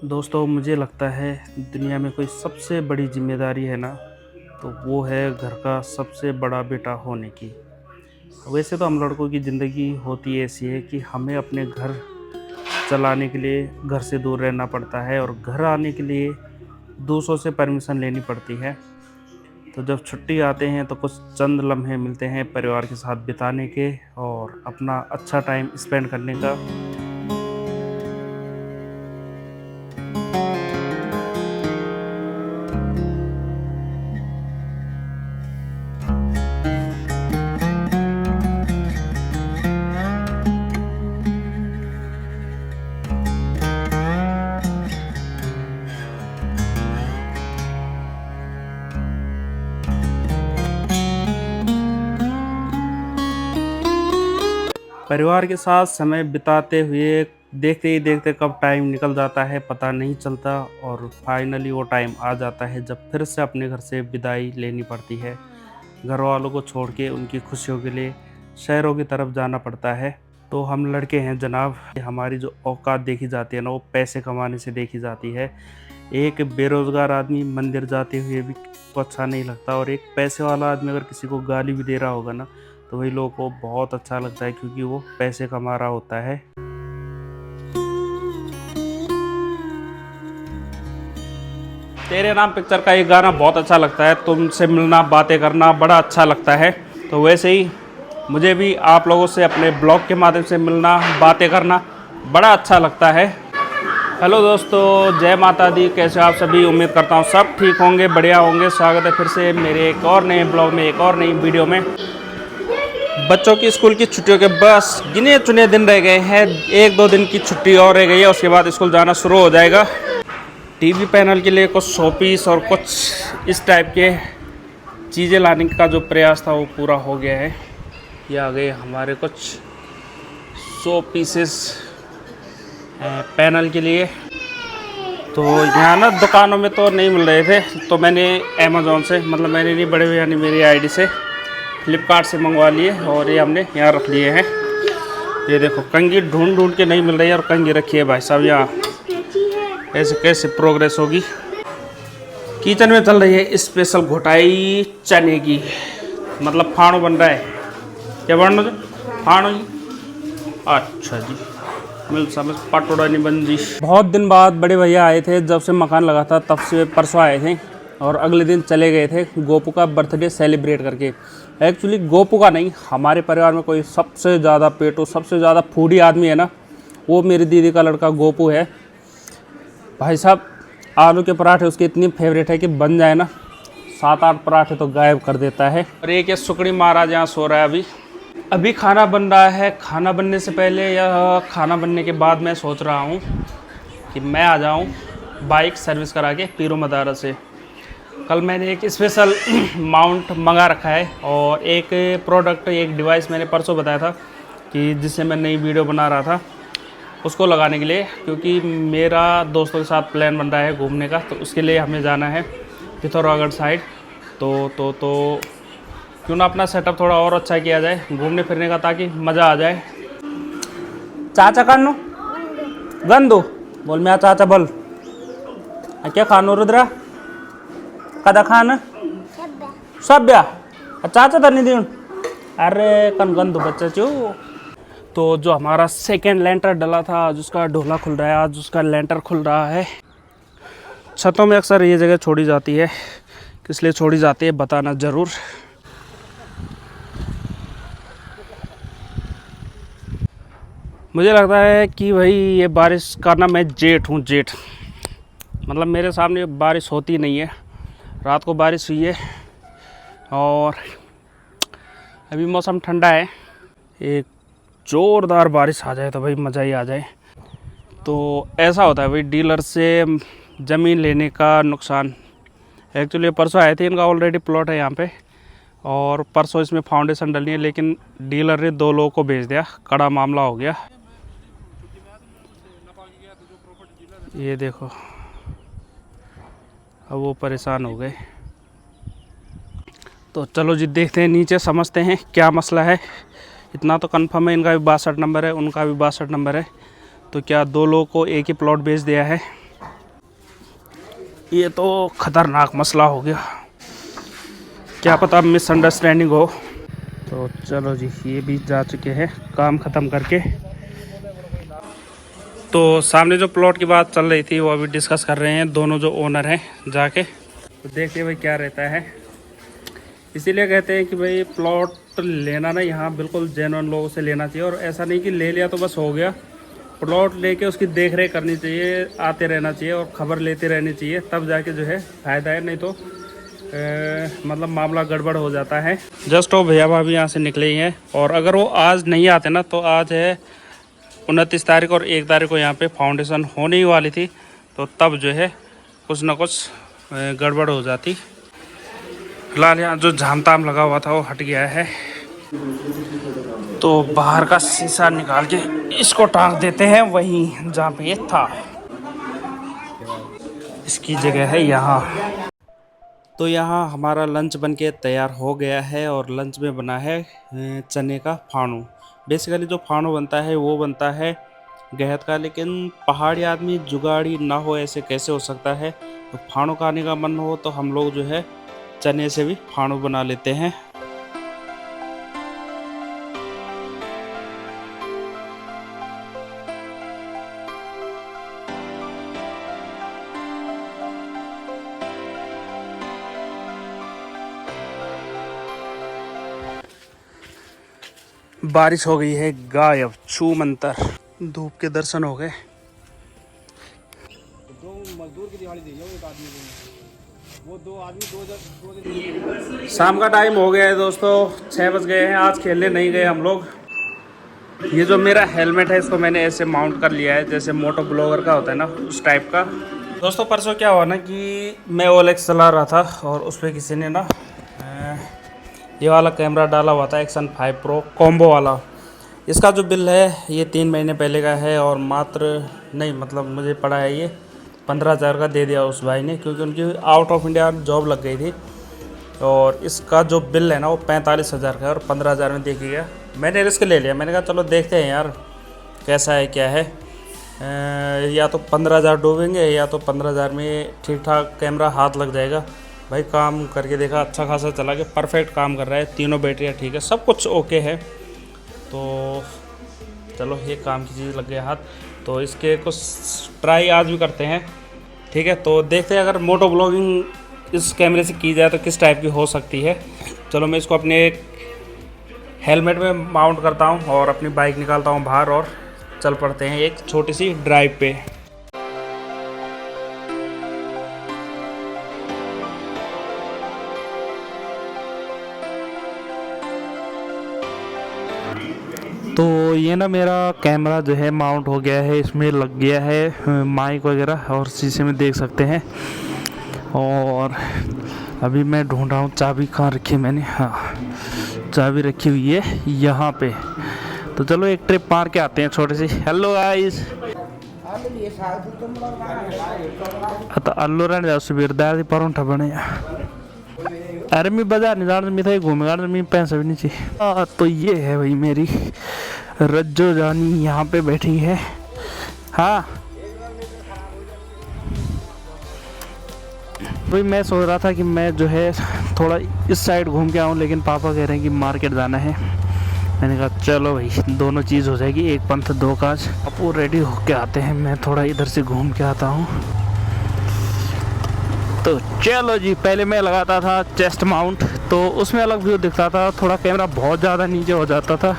दोस्तों, मुझे लगता है दुनिया में कोई सबसे बड़ी जिम्मेदारी है ना, तो वो है घर का सबसे बड़ा बेटा होने की। वैसे तो हम लड़कों की ज़िंदगी होती ऐसी है कि हमें अपने घर चलाने के लिए घर से दूर रहना पड़ता है और घर आने के लिए दूसरों से परमिशन लेनी पड़ती है। तो जब छुट्टी आते हैं तो कुछ चंद लम्हे मिलते हैं परिवार के साथ बिताने के और अपना अच्छा टाइम स्पेंड करने का। परिवार के साथ समय बिताते हुए देखते ही देखते कब टाइम निकल जाता है पता नहीं चलता और फाइनली वो टाइम आ जाता है जब फिर से अपने घर से विदाई लेनी पड़ती है। घर वालों को छोड़ के उनकी खुशियों के लिए शहरों की तरफ जाना पड़ता है। तो हम लड़के हैं जनाब, हमारी जो औकात देखी जाती है ना, वो पैसे कमाने से देखी जाती है। एक बेरोज़गार आदमी मंदिर जाते हुए भी को अच्छा नहीं लगता और एक पैसे वाला आदमी अगर किसी को गाली भी दे रहा होगा ना, तो वही लोगों को बहुत अच्छा लगता है क्योंकि वो पैसे कमा रहा होता है। तेरे नाम पिक्चर का ये गाना बहुत अच्छा लगता है। तुमसे मिलना, बातें करना बड़ा अच्छा लगता है। तो वैसे ही मुझे भी आप लोगों से अपने ब्लॉग के माध्यम से मिलना, बातें करना बड़ा अच्छा लगता है। हेलो दोस्तों, जय माता दी। कैसे आप सभी? उम्मीद करता हूँ सब ठीक होंगे, बढ़िया होंगे। स्वागत है फिर से मेरे एक और नए ब्लॉग में, एक और नई वीडियो में। बच्चों की स्कूल की छुट्टियों के बस गिने चुने दिन रह गए हैं। 1-2 दिन की छुट्टी और रह गई है, उसके बाद स्कूल जाना शुरू हो जाएगा। टीवी पैनल के लिए कुछ शोपीस और कुछ इस टाइप के चीज़ें लाने का जो प्रयास था वो पूरा हो गया है। ये आ गए हमारे कुछ शो पीसेस पैनल के लिए। तो यहाँ ना दुकानों में तो नहीं मिल रहे थे, तो मैंने अमेज़ॉन से, मतलब मैंने नहीं, बड़े भैया ने मेरी आईडी से फ्लिपकार्ट से मंगवा लिए और ये हमने यहाँ रख लिए हैं। ये देखो, कंघी ढूंढ ढूंढ के नहीं मिल रही है और कंघी रखी है भाई साहब यहाँ। ऐसे कैसे प्रोग्रेस होगी। किचन में चल रही है स्पेशल घोटाई चने की, मतलब फाड़ो बन रहा है। क्या बन रहा है? फाड़ो जी। अच्छा जी, मिल समझ पटोड़ा नहीं बन जी। बहुत दिन बाद बड़े भैया आए थे, जब से मकान लगा था तब से परसों आए थे और अगले दिन चले गए थे गोपू का बर्थडे सेलिब्रेट करके। एक्चुअली गोपू का नहीं, हमारे परिवार में कोई सबसे ज़्यादा पेटो, सबसे ज़्यादा फूडी आदमी है ना, वो मेरी दीदी का लड़का गोपू है। भाई साहब, आलू के पराठे उसके इतनी फेवरेट है कि बन जाए ना 7-8 पराठे तो गायब कर देता है। और एक ये सुकड़ी महाराज यहाँ सो रहा है। अभी खाना बन रहा है। खाना बनने से पहले या खाना बनने के बाद मैं सोच रहा हूँ कि मैं आ जाऊँ बाइक सर्विस करा के पीरो मदारा से। कल मैंने एक स्पेशल माउंट मंगा रखा है और एक प्रोडक्ट, एक डिवाइस मैंने परसों बताया था कि जिससे मैं नई वीडियो बना रहा था, उसको लगाने के लिए, क्योंकि मेरा दोस्तों के साथ प्लान बन रहा है घूमने का। तो उसके लिए हमें जाना है पिथौरागढ़ साइड। तो क्यों ना अपना सेटअप थोड़ा और अच्छा किया जाए घूमने फिरने का, ताकि मज़ा आ जाए। चाचा खानो गंदो बोल, मैं चाचा बोल क्या खानो रुद्रा कदा खाना सभ्या चाचा तो नहीं दी। अरे कन गंदो बच्चा चो। तो जो हमारा सेकेंड लेंटर डला था, आज उसका ढोला खुल रहा है, आज उसका लेंटर खुल रहा है। छतों में अक्सर ये जगह छोड़ी जाती है, किस लिए छोड़ी जाती है बताना ज़रूर। मुझे लगता है कि भाई ये बारिश का ना मैं जेठ हूँ, जेठ। मतलब मेरे सामने बारिश होती नहीं है। रात को बारिश हुई है और अभी मौसम ठंडा है। एक ज़ोरदार बारिश आ जाए तो भाई मज़ा ही आ जाए। तो ऐसा होता है भाई डीलर से ज़मीन लेने का नुकसान। एक्चुअली परसों आए थे, इनका ऑलरेडी प्लॉट है यहाँ पे और परसों इसमें फाउंडेशन डलनी है, लेकिन डीलर ने 2 लोगों को भेज दिया। कड़ा मामला हो गया। ये देखो, अब वो परेशान हो गए। तो चलो जी देखते हैं नीचे, समझते हैं क्या मसला है। इतना तो कंफर्म है, इनका भी 62 नंबर है, उनका भी 62 नंबर है। तो क्या दो लोगों को एक ही प्लॉट बेच दिया है? ये तो ख़तरनाक मसला हो गया, क्या पता मिसअंडरस्टैंडिंग हो। तो चलो जी, ये भी जा चुके हैं काम ख़त्म करके। तो सामने जो प्लॉट की बात चल रही थी वो अभी डिस्कस कर रहे हैं दोनों जो ओनर हैं जाके। तो देखते भाई क्या रहता है। इसीलिए कहते हैं कि भाई प्लॉट लेना ना यहाँ बिल्कुल जेन्युइन लोगों से लेना चाहिए, और ऐसा नहीं कि ले लिया तो बस हो गया। प्लॉट लेके उसकी देख रेख करनी चाहिए, आते रहना चाहिए और ख़बर लेते रहनी चाहिए, तब जाके जो है फ़ायदा है। नहीं तो मतलब मामला गड़बड़ हो जाता है। जस्ट वो भैया भाभी यहाँ से निकले ही हैं, और अगर वो आज नहीं आते ना तो आज है 29 तारीख और 1 तारीख को यहाँ पे फाउंडेशन होने ही वाली थी, तो तब जो है कुछ ना कुछ गड़बड़ हो जाती। फिलहाल यहाँ जो झाम ताम लगा हुआ था वो हट गया है। तो बाहर का शीशा निकाल के इसको टांग देते हैं वहीं जहाँ पे ये था, इसकी जगह है यहाँ। तो यहाँ हमारा लंच बनके तैयार हो गया है, और लंच में बना है चने का फाणू। बेसिकली जो फाणू बनता है वो बनता है गहत का, लेकिन पहाड़ी आदमी जुगाड़ी ना हो ऐसे कैसे हो सकता है। तो फाणू खाने का मन हो तो हम लोग जो है चने से भी फाणू बना लेते हैं। बारिश हो गई है गायब, छू मंतर, धूप के दर्शन हो गए। दो मजदूर की दिहाड़ी दी है एक आदमी को, वो दो आदमी दो शाम का टाइम हो गया है दोस्तों, 6 बज गए हैं। आज खेलने नहीं गए हम लोग। ये जो मेरा हेलमेट है इसको मैंने ऐसे माउंट कर लिया है जैसे मोटो ब्लॉगर का होता है ना, उस टाइप का। दोस्तों परसों क्या हुआ ना कि मैं OLX चला रहा था और उस पर किसी ने ना ये वाला कैमरा डाला हुआ था, एक्शन 5 प्रो कॉम्बो वाला। इसका जो बिल है ये 3 महीने पहले का है, और मात्र नहीं मतलब मुझे पड़ा है ये 15,000 का दे दिया उस भाई ने, क्योंकि उनकी आउट ऑफ इंडिया जॉब लग गई थी। और इसका जो बिल है ना वो 45,000 का है, और 15,000 में देखी गया। मैंने रिस्क ले लिया, मैंने कहा चलो देखते हैं यार कैसा है क्या है। या तो 15,000 डूबेंगे या तो 15,000 में ठीक ठाक कैमरा हाथ लग जाएगा। भाई काम करके देखा, अच्छा खासा चला के परफेक्ट काम कर रहा है, तीनों बैटरियाँ ठीक है, सब कुछ ओके है। तो चलो ये काम की चीज़ लग गया हाथ, तो इसके कुछ ट्राई आज भी करते हैं, ठीक है। तो देखते हैं अगर मोटो ब्लॉगिंग इस कैमरे से की जाए तो किस टाइप की हो सकती है। चलो मैं इसको अपने हेलमेट में माउंट करता हूँ और अपनी बाइक निकालता हूँ बाहर, और चल पड़ते हैं एक छोटी सी ड्राइव पे। तो ये ना मेरा कैमरा जो है माउंट हो गया है, इसमें लग गया है माइक वगैरह, और शीशे में देख सकते हैं। और अभी मैं ढूंढ रहा हूँ चाबी, कहाँ रखी है मैंने। हाँ चाबी रखी हुई है यहाँ पे। तो चलो एक ट्रिप मार के आते हैं छोटे सी। हेलो गाइस, तो अल्लूरा जाओ सुबेरदार परौंठा बने। अरे मैं बाजार नहीं जाना, मैं तो घूमेगा, मैं पैसा भी नहीं चाहिए। तो ये है भाई मेरी रज्जो जानी यहाँ पे बैठी है। हाँ भाई मैं सोच रहा था कि मैं जो है थोड़ा इस साइड घूम के आऊँ, लेकिन पापा कह रहे हैं कि मार्केट जाना है। मैंने कहा चलो भाई दोनों चीज़ हो जाएगी, एक पंथ दो काज। अब वो रेडी होके आते हैं, मैं थोड़ा इधर से घूम के आता हूँ। तो चलो जी, पहले मैं लगाता था चेस्ट माउंट, तो उसमें अलग व्यू दिखता था, थोड़ा कैमरा बहुत ज़्यादा नीचे हो जाता था।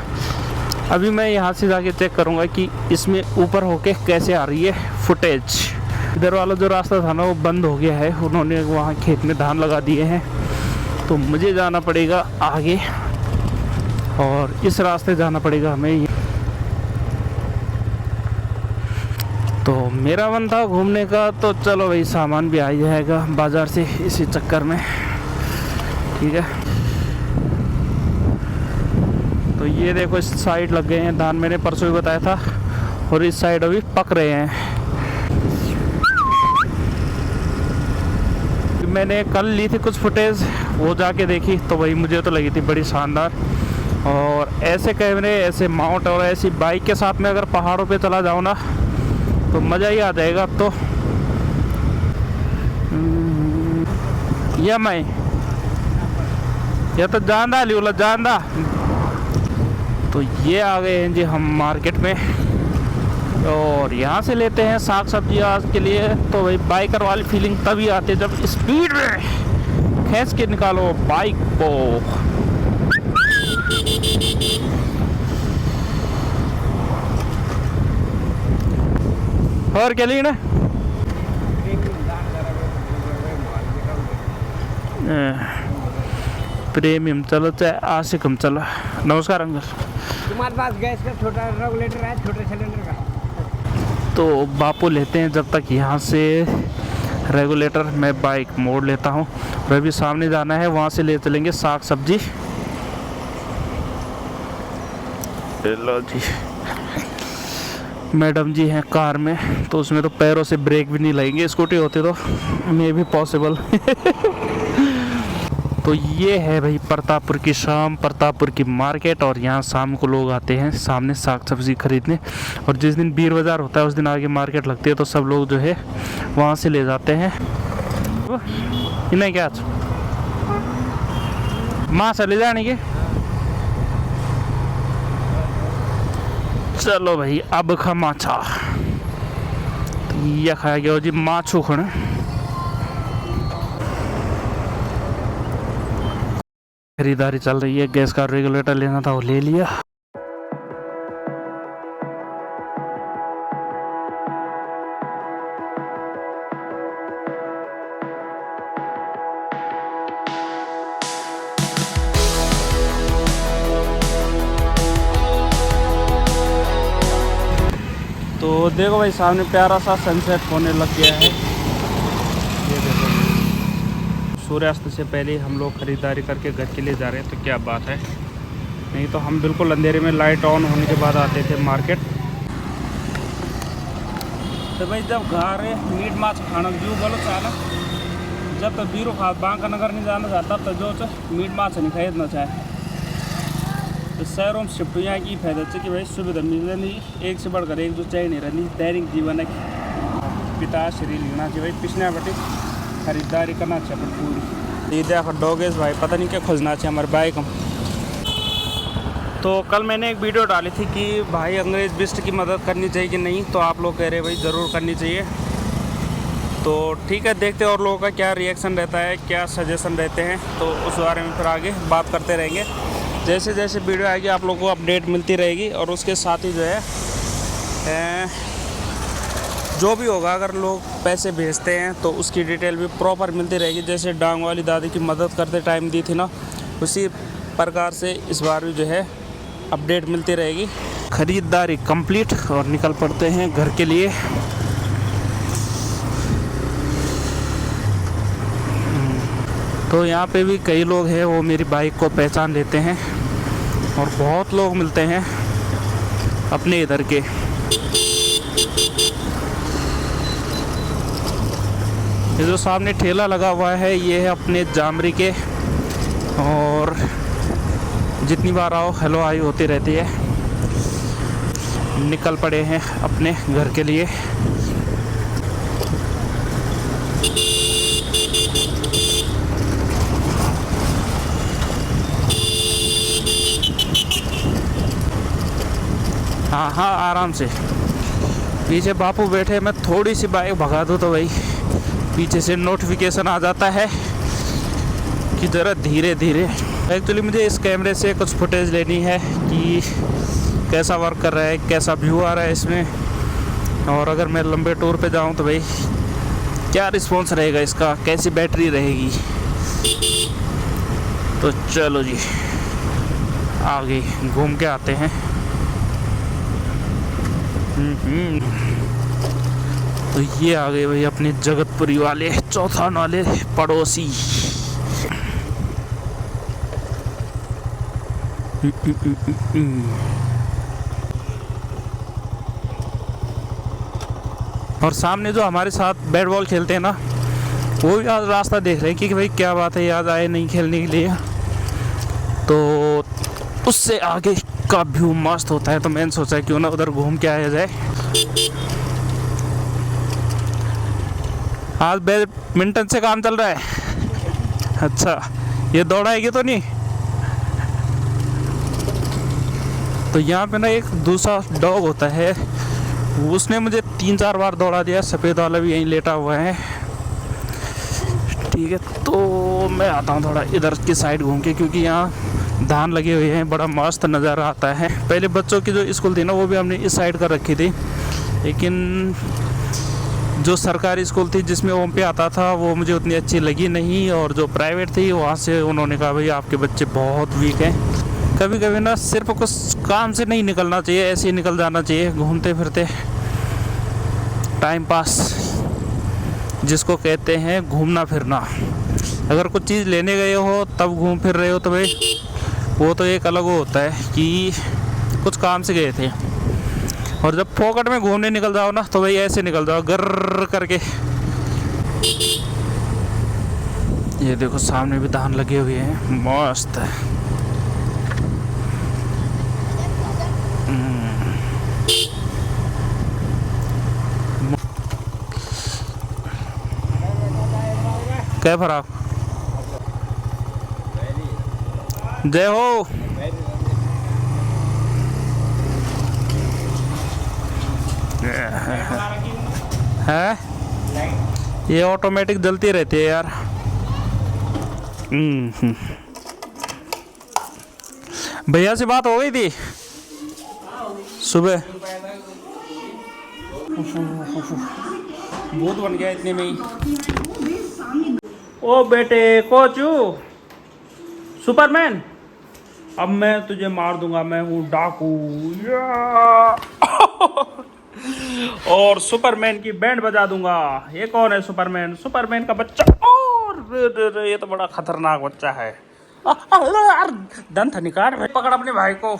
अभी मैं यहाँ से जाके चेक करूँगा कि इसमें ऊपर होके कैसे आ रही है फुटेज। इधर वाला जो रास्ता था ना वो बंद हो गया है, उन्होंने वहाँ खेत में धान लगा दिए हैं, तो मुझे जाना पड़ेगा आगे और इस रास्ते जाना पड़ेगा हमें। तो मेरा मन था घूमने का, तो चलो भाई सामान भी आ जाएगा बाज़ार से इसी चक्कर में, ठीक है। तो ये देखो इस साइड लग गए हैं धान, मैंने परसों भी बताया था, और इस साइड अभी पक रहे हैं। मैंने कल ली थी कुछ फुटेज, वो जाके देखी तो वही मुझे तो लगी थी बड़ी शानदार। और ऐसे कैमरे, ऐसे माउंट और ऐसी बाइक के साथ में अगर पहाड़ों पे चला जाओ ना तो मज़ा ही आ जाएगा। अब तो या मैं या तो जानदा लियोला जानदा। तो ये आ गए हैं जी हम मार्केट में, और यहाँ से लेते हैं साग सब्जी आज के लिए। तो भाई बाइकर वाली फीलिंग तभी आती है जब स्पीड में खींच के निकालो बाइक को। और क्या ली ना प्रीमियम चलो चाहे आशिकम चलो। नमस्कार अंकल। तुम्हारे पास गैस का छोटा रेगुलेटर है, छोटे सिलेंडर का? तो बापू लेते हैं जब तक यहाँ से रेगुलेटर, मैं बाइक मोड़ लेता हूँ। और अभी सामने जाना है, वहाँ से ले चलेंगे साग सब्जी। लो जी, मैडम जी हैं कार में, तो उसमें तो पैरों से ब्रेक भी नहीं लगेंगे, स्कूटी होती तो मे भी पॉसिबल। तो ये है भाई प्रतापपुर की शाम, प्रतापपुर की मार्केट। और यहाँ शाम को लोग आते हैं सामने साग सब्जी खरीदने। और जिस दिन बीर बाज़ार होता है उस दिन आगे मार्केट लगती है, तो सब लोग जो है वहाँ से ले जाते हैं। इन्हें क्या माँ से ले जाने के। चलो भाई अब खा माछा, यह खाया गया जी माछू खण। खरीदारी चल रही है, गैस का रेगुलेटर लेना था वो ले लिया। तो देखो भाई सामने प्यारा सा सनसेट होने लग गया है। ये देखो सूर्यास्त से पहले हम लोग ख़रीदारी करके घर के लिए जा रहे हैं, तो क्या बात है। नहीं तो हम बिल्कुल अंधेरे में लाइट ऑन होने के बाद आते थे मार्केट। तो भाई जब घर मीट माछ खाना जो बोलो चाहे, जब तक बीरो खा बांका नगर नहीं जाना चाहता तब जो मीट माछ नहीं खरीदना चाहे। तो शहरों में शिफ्ट यहाँ की फायदा है कि भाई सुविधा मिल रही, एक से बढ़कर एक जो चाहिए नहीं रही। दैनिक जीवन है पिता शरीर लेना चाहिए भाई, पिछने बटे खरीदारी करना चाहिए पूरी। ये देखो डॉगेज भाई पता नहीं क्या खोजना चाहिए हमारे बाइक हम। तो कल मैंने एक वीडियो डाली थी कि भाई अंग्रेज़ बिस्ट की मदद करनी चाहिए कि नहीं, तो आप लोग कह रहे भाई ज़रूर करनी चाहिए। तो ठीक है, देखते हैं और लोगों का क्या रिएक्शन रहता है, क्या सजेशन रहते हैं, तो उस बारे में फिर आगे बात करते रहेंगे। जैसे जैसे वीडियो आएगी आप लोगों को अपडेट मिलती रहेगी। और उसके साथ ही जो है जो भी होगा, अगर लोग पैसे भेजते हैं तो उसकी डिटेल भी प्रॉपर मिलती रहेगी। जैसे डांग वाली दादी की मदद करते टाइम दी थी ना, उसी प्रकार से इस बार भी जो है अपडेट मिलती रहेगी। ख़रीदारी कंप्लीट और निकल पड़ते हैं घर के लिए। तो यहाँ पे भी कई लोग हैं वो मेरी बाइक को पहचान लेते हैं, और बहुत लोग मिलते हैं अपने इधर के। ये जो सामने ठेला लगा हुआ है ये है अपने जामरी के, और जितनी बार आओ हेलो आई होती रहती है। निकल पड़े हैं अपने घर के लिए। हाँ हाँ आराम से। पीछे बापू बैठे, मैं थोड़ी सी बाइक भगा दूँ तो भाई पीछे से नोटिफिकेशन आ जाता है कि ज़रा धीरे धीरे। एक्चुअली मुझे इस कैमरे से कुछ फुटेज लेनी है कि कैसा वर्क कर रहा है, कैसा व्यू आ रहा है इसमें। और अगर मैं लंबे टूर पे जाऊं तो भाई क्या रिस्पॉन्स रहेगा इसका, कैसी बैटरी रहेगी। तो चलो जी आगे घूम के आते हैं। तो ये आ गए भाई अपने जगतपुरी वाले चौथान वाले पड़ोसी। और सामने जो हमारे साथ बैट बॉल खेलते हैं ना, वो भी आज रास्ता देख रहे हैं कि भाई क्या बात है, आज आए नहीं खेलने के लिए। तो उससे आगे का व्यू मस्त होता है, तो मैंने सोचा क्यों ना उधर घूम के आया जाए। आज बैडमिंटन से काम चल रहा है। अच्छा, ये दौड़ाएगी तो नहीं? तो यहाँ पे ना एक दूसरा डॉग होता है, उसने मुझे 3-4 बार दौड़ा दिया। सफ़ेद वाला भी यहीं लेटा हुआ है। ठीक है, तो मैं आता हूँ थोड़ा इधर की साइड घूम के, क्योंकि यहाँ धान लगे हुए हैं, बड़ा मस्त नज़ारा आता है। पहले बच्चों की जो स्कूल थी ना, वो भी हमने इस साइड कर रखी थी, लेकिन जो सरकारी स्कूल थी जिसमें ओम पे आता था, वो मुझे उतनी अच्छी लगी नहीं। और जो प्राइवेट थी, वहाँ से उन्होंने कहा भाई आपके बच्चे बहुत वीक हैं। कभी कभी ना सिर्फ कुछ काम से नहीं निकलना चाहिए, ऐसे ही निकल जाना चाहिए घूमते फिरते, टाइम पास जिसको कहते हैं घूमना फिरना। अगर कुछ चीज़ लेने गए हो तब घूम फिर रहे हो तो भाई वो तो एक अलग होता है कि कुछ काम से गए थे। और जब फोकट में घूमने निकल जाओ ना, तो भाई ऐसे निकल जाओ गर्र करके। ये देखो सामने भी धान लगे हुए हैं, मस्त है। क्या फराक, जय हो। है ये ऑटोमेटिक जलती रहती है यार। भैया से बात हो गई थी सुबह। भूत बन गया इतने में ही। ओ बेटे कोचू, सुपरमैन, अब मैं तुझे मार दूंगा, मैं हूँ डाकू। और सुपरमैन की बैंड बजा दूंगा। ये कौन है? सुपरमैन, सुपरमैन का बच्चा। और ये तो बड़ा खतरनाक बच्चा है। दंत निकाल, पकड़ अपने भाई को।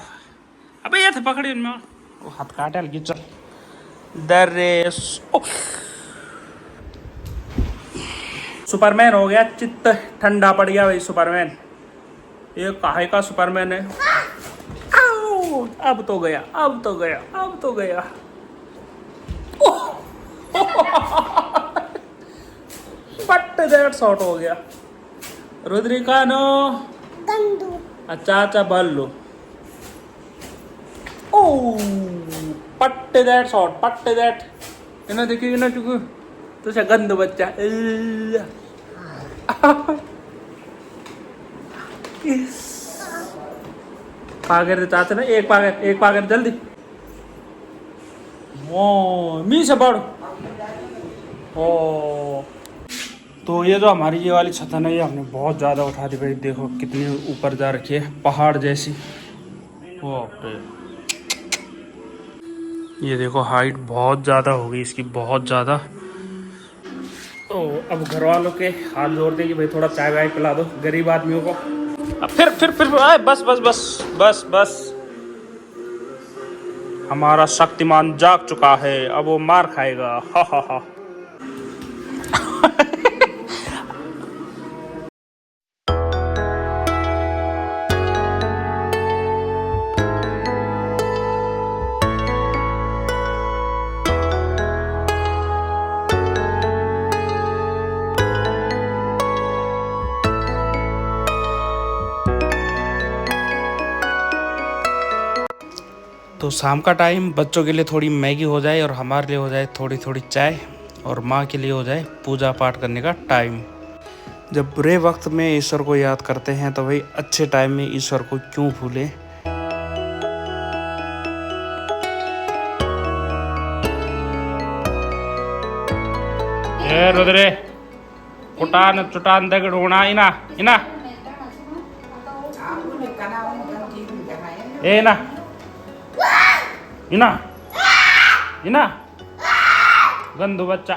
अबे ये थे पकड़ी उनमें, वो हाथ काटे लगी। चल दरेस। सुपरमैन हो गया, चित्त ठंडा पड़ गया भाई सुपरमैन। ये काहे का सुपरमैन है? अब तो गया, अब तो गया, अब तो गया। बट दैट शॉट हो गया। रुद्रिका नो गंदू। अच्छा बल्लू। ओ पट दैट शॉट, पट दैट। इन्हें देखिए ना चुकू तो गंद बच्चा। पागर चाहते ना, एक पागर जल्दी। ओ मी से बढ़। ओ तो ये जो हमारी ये वाली छत है ना, ये हमने बहुत ज़्यादा उठा दी भाई। देखो कितनी ऊपर जा रखी है, पहाड़ जैसी। ओ ये देखो हाइट बहुत ज़्यादा हो गई इसकी, बहुत ज़्यादा। तो अब घर वालों के हाथ जोड़ते कि भाई थोड़ा चाय वाय पिला दो गरीब आदमियों को। अब फिर आए, बस बस बस बस बस। हमारा शक्तिमान जाग चुका है, अब वो मार खाएगा। हा हा हा। तो शाम का टाइम, बच्चों के लिए थोड़ी मैगी हो जाए और हमारे लिए हो जाए थोड़ी थोड़ी चाय, और माँ के लिए हो जाए पूजा पाठ करने का टाइम। जब बुरे वक्त में ईश्वर को याद करते हैं तो भाई अच्छे टाइम में ईश्वर को क्यों भूलें। ए रुद्रे, कुटान चुटान दगड़ होना इना इना ए ना इना इना गंदू बच्चा।